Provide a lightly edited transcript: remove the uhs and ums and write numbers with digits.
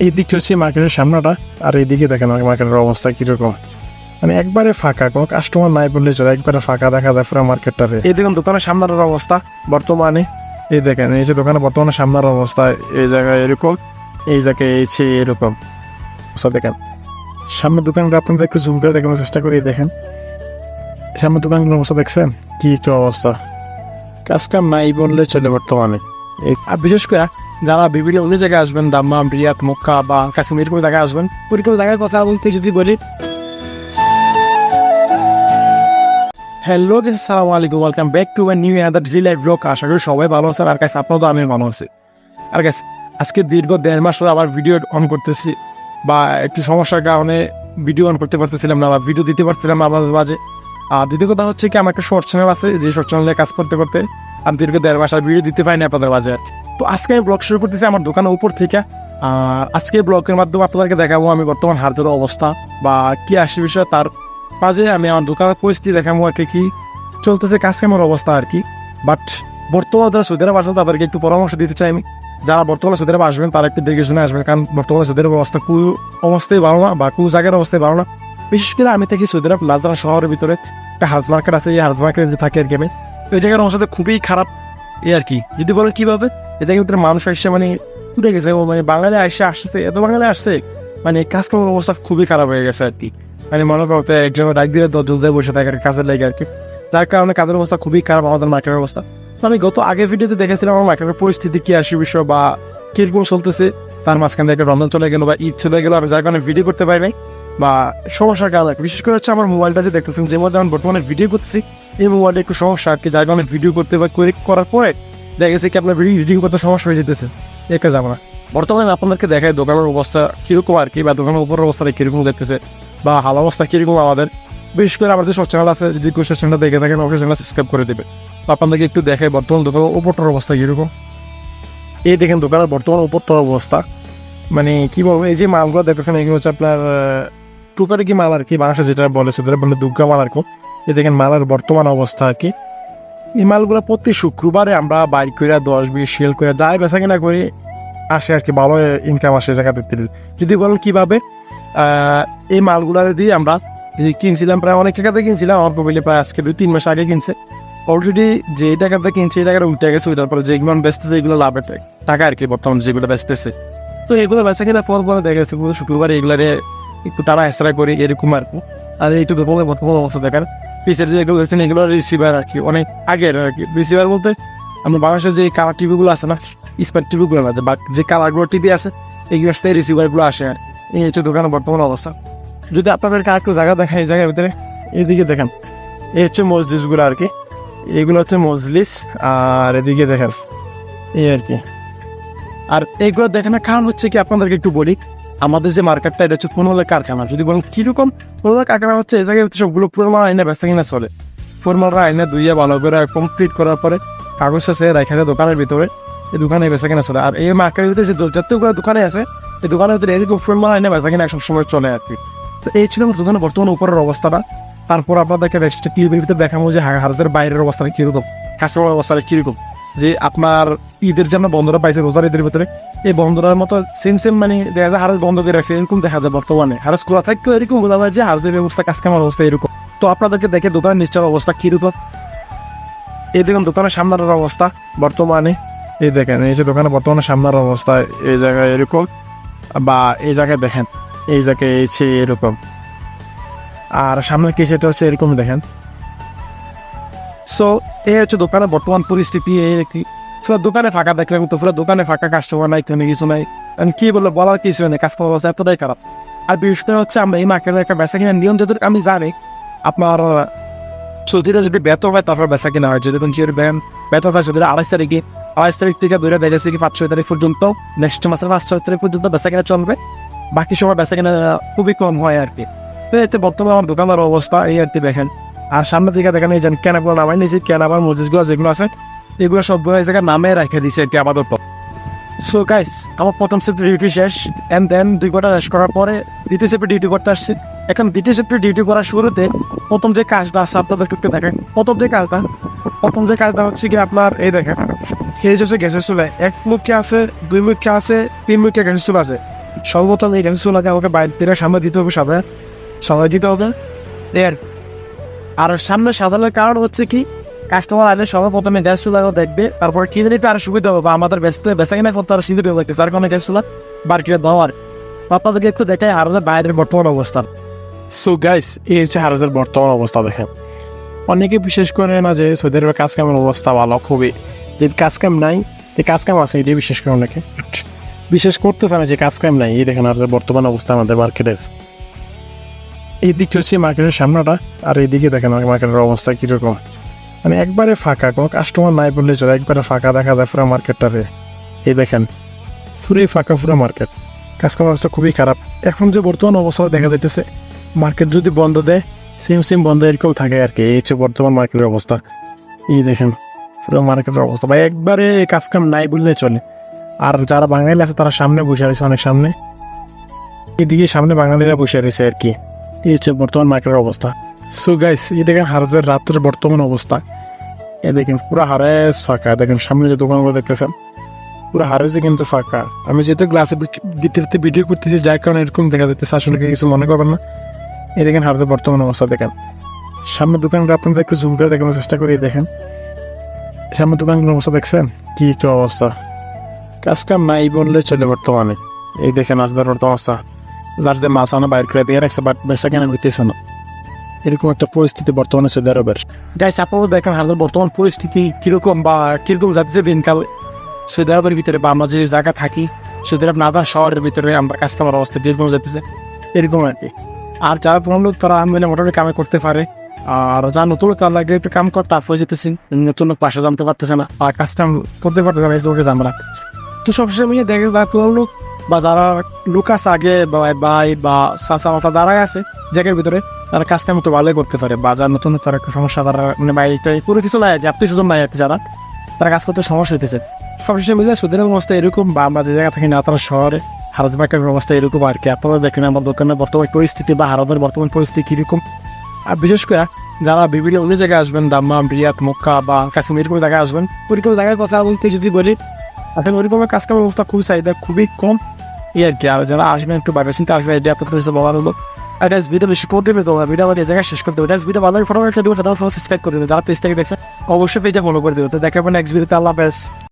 এই দিকটা হচ্ছে মার্কেটের সামনাটা, আর এইদিকে দেখেন মার্কেটের অবস্থা কিরকম, মানে একবারে ফাঁকা, কোনো কাস্টমার নাই বললে চলে, একবারে ফাঁকা দেখা যায় পুরো মার্কেটটারে। এই দেখুন দোকানের সামনার অবস্থা বর্তমানে, এই দেখেন এই যে দোকানের বর্তমানে সামনার অবস্থা, এই জায়গায় এরকম, এই জায়গায় এরকম অবস্থা। দেখেন সামনের দোকানটা আপনাদের একটু জুম করে দেখানোর চেষ্টা করি। দেখেন সামনের দোকানগুলোর অবস্থা দেখছেন কি একটু অবস্থা, কাজ কাম নাই বললে চলে বর্তমানে। আর বিশেষ করে যারা বিভিন্ন অন্য জায়গায় আসবেন, দাম্মাম, রিয়াদ, মক্কা বা কাশ্মীর কোনো জায়গায় আসবেন, ওইরকম জায়গায় কথা বলতে যদি বলি, হ্যালো গাইস, আসসালামু আলাইকুম, welcome back to my new another daily life blog. আশা করি সবাই ভালো আছেন, আর গাইস আপনারা তো আমি ভালো আছি। আর গাইস আজকে দীর্ঘ 1.5 মাস ধরে আবার ভিডিও অন করতেছি, বা একটু সমস্যার কারণে ভিডিও অন করতে পারতেছিলাম না, বা ভিডিও দিতে পারছিলাম না আপনাদের মাঝে। আর দ্বিতীয় কথা হচ্ছে কি, আমার একটা শর্ট চ্যানেল আছে, যে শর্ট চ্যানেলে কাজ করতে করতে আমি দীর্ঘ 1.5 মাস আর ভিডিও দিতে পারিনি আপনাদের মাঝে। তো আজকে আমি ব্লগ শুরু করতেছি আমার দোকানের উপর থেকে। আর আজকে ব্লগের মাধ্যমে আপনাদেরকে দেখাবো আমি বর্তমান হাতের অবস্থা বা কি আসে বিষয়, তার মাঝে আমি আমার দোকানের পরিস্থিতি দেখাবো আর কি চলতেছে, কাজ কামের অবস্থা আর কি। বাট বর্তমানে যারা সৌদি আরব আসবেন তাদেরকে একটু পরামর্শ দিতে চাই আমি, যারা বর্তমানে সৌদি আরব আসবেন তারা একটু দেখে শুনে আসবেন, কারণ বর্তমানে সৌদি আরব অবস্থা কোনো অবস্থায় ভালো না, বা কোনো জায়গার অবস্থায় ভালো না। বিশেষ করে আমি থাকি সৌদি আরব নাজরা শহরের ভিতরে, একটা হাউস মার্কেট আছে, এই হাউস মার্কেট যে থাকে আর কি, ওই জায়গার অবস্থা খুবই খারাপ এই আর কি। যদি বলেন কীভাবে, এটা কিন্তু মানুষ আসছে মানে উঠে গেছে, ও মানে বাঙালি আসছে এত বাঙালি আসছে, মানে কাজ করার অবস্থা খুবই খারাপ হয়ে গেছে আর কি। মানে মনে করতে একজন ডাক দিলে 10 জন বসে থাকে কাজের লেগে আর কি, যার কারণে কাজের অবস্থা খুবই খারাপ আমাদের মার্কেটের অবস্থা। আমি গত আগের ভিডিওতে দেখেছিলাম আমার মার্কেটের পরিস্থিতি কি আসে বিষয় বা কিরকম চলতেছে, তার মাঝখান থেকে রমজান চলে গেল বা ঈদ চলে গেল, আমি যার কারণে ভিডিও করতে পারি নাই বা সমস্যার কারণে। বিশেষ করে হচ্ছে আমার মোবাইলটা যে দেখতেছেন, যে মধ্যে আমি বর্তমানে ভিডিও করতেছি, এই মোবাইলটা একটু সমস্যা আর কি, যার কারণে ভিডিও করতে বা করার পরে দেখা গেছে কি আপনার ভিডিও করতে সমস্যা হয়ে যেতেছে, একটা যাবো না। বর্তমানে আপনাদেরকে দেখায় দোকানের অবস্থা কিরকম আর কি, বা দোকানের উপরের অবস্থাটা কিরকম দেখতেছে বা হাল অবস্থা কিরকম আমাদের। বিশেষ করে আমার যে শর্ট চ্যানেল আছে, যদি কোর্সের চ্যানেলটা দেখে থাকেন অবশ্যই চ্যানেল সাবস্ক্রাইব করে দেবে। আপনাদেরকে একটু দেখায় বর্তমান দোকানের উপরটার অবস্থা কিরকম। এই দেখেন দোকানের বর্তমান উপরটার অবস্থা, মানে কি বলবো, এই যে মালগুলো দেখতেছেন এগুলো হচ্ছে আপনার টুকারি কি মাল আর কি, বাংলাদেশে যেটা বলে সেটা বলে দুর্গা মাল আর কি। এই দেখেন মালের বর্তমান অবস্থা আর কি। এই মালগুলো প্রতি শুক্রবারে আমরা বাইক করে 10-20 সেল করে যাই বেচা কিনা করি, আসে আর কি, ভালো ইনকাম আসে জায়গাতে। যদি বলেন কীভাবে, এই মালগুলো দিয়ে আমরা কিনছিলাম প্রায় অনেক টাকাতে কিনছিলাম, অল্প বলে প্রায় আজকে 2-3 মাস আগে কিনছে। অলরেডি যে টাকাতে কিনছে এই টাকাটা উঠে গেছে, ওইটার পরে যেগুলো বেচতেছে এগুলো লাভের টাকা আর কি, বর্তমানে যেগুলো বেচতেছে। তো এগুলো বেচা কিনা পরে দেখা গেছে শুক্রবারে এগুলারে একটু তারা হেসরা করি এরকম আর কি। আর এইটু বর্তমান অবস্থা দেখার পিসের যে এগুলো দেখছেন এগুলো রিসিভার আর কি, অনেক আগের আর কি। রিসিভার বলতে আমরা বাংলাদেশের যে কালার টিভিগুলো আছে না, স্মার্ট টিভিগুলো আছে বা যে কালারগুলো টিভি আছে, এইগুলো সাথে রিসিভারগুলো আসে আর এই হচ্ছে দোকানের বর্তমান অবস্থা। যদি আপনাদেরকে আর একটু জায়গা দেখায়, এই জায়গার ভিতরে এদিকে দেখেন, এই হচ্ছে মসজিদগুলো আর কি, এইগুলো হচ্ছে মজলিস। আর এদিকে দেখেন এই আর কি। আর এইগুলো দেখানোর কারণ হচ্ছে কি, আপনাদেরকে একটু বলি, আমাদের যে মার্কেটটা এটা হচ্ছে ফোনওয়ালা কারখানা। যদি বলেন কীরকম, ফোনওয়ালা কারখানা হচ্ছে এই জায়গায় সবগুলো ফোরমাল আইনা বেচা কিনা চলে। ফোরমালরা আইনা দুইয়া ভালো করে কমপ্লিট করার পরে কাগজ আছে রাখা যায় দোকানের ভিতরে, এই দোকানে বেচা কিনা চলে। আর এই মার্কেটের ভিতরে যে যতগুলো দোকানে আছে, এই দোকানের ভিতরে এরকম ফোরমাল আইনা বেচা কিনা সবসময় চলে আর কি। তো এই ছিল আমার দোকানের বর্তমান উপরের অবস্থাটা। তারপর আপনাদেরকে টিভির ভিতরে দেখাবো যে হাউসের বাইরের অবস্থাটা কীরকম, কাস্টমার অবস্থাটা কীরকম। যে আপনার ঈদের যে আমরা বন্ধুরা পাইছে রোজার ঈদের ভিতরে, এই বন্ধুরার মতো সেম মানে দেখা যায় হারাস বন্ধ করে রাখছে, এরকম দেখা যায় বর্তমানে। হারাস খোলা থাকলেও এরকম বোঝা যায় যে হাউসের ব্যবস্থা কাজ কামার অবস্থা এরকম। তো আপনাদেরকে দেখে দোকানের নিশ্চয় অবস্থা কীরকম। এই দেখুন দোকানের সামনের অবস্থা বর্তমানে, এই দেখেন এই যে দোকানের বর্তমানে সামনের অবস্থা, এই জায়গায় এরকম, বা এই জায়গায় দেখেন এই জায়গায় এরকম, আর সামনের কি সেটা হচ্ছে এরকম দেখেন। সো এই হচ্ছে দোকানের বর্তমান পরিস্থিতি। এই দোকানে ফাঁকা দেখলাম, তো পুরো দোকানে ফাঁকা, কাস্টমার নাই, কোনো কিছু নাই, কি বলবো বলার কিছু নেই, কাস্টমার অবস্থা এতটাই খারাপ। আর বিশেষ করে হচ্ছে আমরা এই মার্কেটের একটা বেচা কিনার নিয়ম যত আমি জানি, আপনার সৌদিরা যদি বেতন হয় তারপর বেচা কিনা হয়। যদি বেতন হয় সৌদিরা 28 তারিখ থেকে ধরে দেখেছি কি 5-6 তারিখ পর্যন্ত, নেক্সট মাসের 5-6 তারিখ পর্যন্ত বেচা কিনা চলবে, বাকি সময় বেচা কিনা খুবই কম হয় আর কি। তো এতে বর্তমানে আমার দোকানের অবস্থা এই আর কি দেখেন। আর সামনের দিকে দেখেন এই যেন কেনাগুলো নামাই নিয়েছি, কেনাবার মসজিদগুলো যেগুলো আছে এগুলো সবগুলো এই জায়গায় নামে রেখে দিয়েছে এটি আপাতত। সো গাইস আমার প্রথম সেপ্টের ডিউটি শেষ, অ্যান্ড দেন 2 ঘন্টা শেষ করার পরে দ্বিতীয় সেপ্টে ডিউটি করতে আসছি। এখন দ্বিতীয় সেপ্টে ডিউটি করার শুরুতে প্রথম যে কাজটা আছে আপনাদের একটু দেখেন। প্রথম যে কাজটা হচ্ছে কি আপনার এই দেখেন, এই হচ্ছে গ্যাসের চুলা, 1 মুখে আছে, 2 মুখে আছে, 3 মুখে গ্যাসের চুলা আছে। সর্বপ্রথম এই গ্যাস চুলাকে আমাকে বাইরে থেকে সামনে দিতে হবে, সবাই দিতে হবে। এর আর সামনে সাজানোর কারণ হচ্ছে কি, কাস্টমার আসলে সবার প্রথমে গ্যাস চুলাও দেখবে, তারপর কিনে নিতে আরো সুবিধা হবে, বা আমাদের বেচা কিনা করতে আরো সুবিধা হবে, তার কারণে গ্যাস চুলা বার্কিয়ে দেওয়ার। আপনাদেরকে একটু দেখাই হারজের বাইরের বর্তমান অবস্থা। সো গাইস, এই হচ্ছে হারজের বর্তমান অবস্থা। দেখেন, অনেকে বিশেষ করে না যে সৌদি আরবের কাজ কামের অবস্থা ভালো, খুবই যে কাজ কাম নাই, যে কাজ কাম আছে এটাই বিশেষ করে অনেকে বিশেষ করতেছে না যে কাজ কাম নাই। এই দেখেন হারজের বর্তমান অবস্থা আমাদের মার্কেটের। এই দিকটা হচ্ছে মার্কেটের সামনাটা, আর এইদিকে দেখেন মার্কেটের অবস্থা কীরকম, মানে একবারে ফাঁকা, কোনো কাস্টমার নাই বললে চলে, একবারে ফাঁকা দেখা যায় পুরো মার্কেটটারে। এই দেখেন পুরোই ফাঁকা পুরো মার্কেট, কাজকাম অবস্থা খুবই খারাপ। এখন যে বর্তমান অবস্থা দেখা যাইতেছে, মার্কেট যদি বন্ধ দেয় সেম বন্ধ এরকম থাকে আর কি। এই হচ্ছে বর্তমান মার্কেটের অবস্থা। এই দেখেন পুরো মার্কেটের অবস্থা ভাই, একবারে কাজকাম নাই বললে চলে। আর যারা বাঙালি আছে তারা সামনে বসে রয়েছে, অনেক সামনে, এদিকে সামনে বাঙালিরা বসে রয়েছে আর কি। এই হচ্ছে বর্তমান মার্কেটের অবস্থা। সো গাইস, এই দেখেন হারজের রাতের বর্তমান অবস্থা। এ দেখেন পুরো হারেস ফাঁকা, দেখেন সামনে যে দোকানগুলো দেখতেছেন পুরো হারেসে কিন্তু ফাঁকা। আমি যেহেতু গ্লাসে দিতে ভিডিও করতেছি, যার কারণে এরকম দেখা যাচ্ছে, আসলে কিছু মনে করবেন না। এই দেখেন হারজের বর্তমান অবস্থা। দেখেন সামনে দোকানগুলো আপনাদের একটু জুম করে দেখানোর চেষ্টা করি। দেখেন সামনে দোকানগুলোর অবস্থা দেখছেন কি একটু অবস্থা, কাজ কাম নাই বললে চলে বর্তমানে। এই দেখেন হারজের বর্তমান অবস্থা, যার যে মাছ আনা বাইর করে দিয়ে রাখছে, বাট বেচা কেনা হইতেছে না, এরকম একটা পরিস্থিতি বর্তমানে সৌদি আরবের। গাইস, আপনারা দেখেন হারজের বর্তমান পরিস্থিতি কিরকম, বা কিরকম যাচ্ছে দিনকাল সৌদি আরবের ভিতরে, বা আমরা যে জায়গা থাকি সৌদি আরব নাদা শহরের ভিতরে, আমরা কাস্টমার অবস্থা যেরকম যাইতেছে এরকম আর কি। আর যারা পুরান লোক তারা মানে মোটামুটি কামে করতে পারে, আর যা নতুন তার লাগে একটু কাম করতে হয়ে যেতেছি, নতুন লোক পাশে জানতে পারতেছে না, আর কাজ কাম করতে পারতেছে না, এরকম জানবে না। তো সবসময় মিলে দেখে যারা পুরান লোক বা যারা লোক আছে আগে ভাই বা চাচা মাথা যারাই আছে জায়গার ভিতরে, তারা কাজ কাম তো ভালোই করতে পারে। বা যারা নতুন তারা একটা সমস্যা, তারা মানে বাইরে পুরো কিছু নাই, যে আপনি শুধু নাই আর কি, যারা তারা কাজ করতে সমস্যা হইতেছে। সবশেষে মিলে সৌদি আরবের অবস্থা এরকম, বা আমরা যে জায়গা থাকি না তারা শহরে হারজ মার্কেটের অবস্থা এরকম আর কি। আপনারা দেখেন আমার দোকানের বর্তমান পরিস্থিতি বা হারজের বর্তমান পরিস্থিতি কীরকম। আর বিশেষ করে যারা বিভিন্ন অন্য জায়গায় আসবেন, দাম্মাম, রিয়াদ, মক্কা বা কাশ্মীর, এরকম জায়গায় আসবেন, ওইরকম জায়গার কথা বলতে যদি বলি, আসলে ওইরকমের কাজকামের অবস্থা খুবই চাহিদা খুবই কম এই আর কি। আর যারা আসবেন একটু বাইরে চিন্তা আসবে, এটা আপনাদের কাছে বলার হলো। আর ভিডিও বেশি করে দেবে, তোমার ভিডিও আমার এই জায়গায় শেষ করতে হবে। ভিডিও ভালো ফটো একটা দেবো, সাধারণ সাবস্ক্রাইব করে দেবে, যারা পেজ থেকে দেখছেন অবশ্যই পেজটা ফলো করে দেবে। তো দেখাবেন নেক্সট ভিডিওতে। আল্লাহ হাফেজ।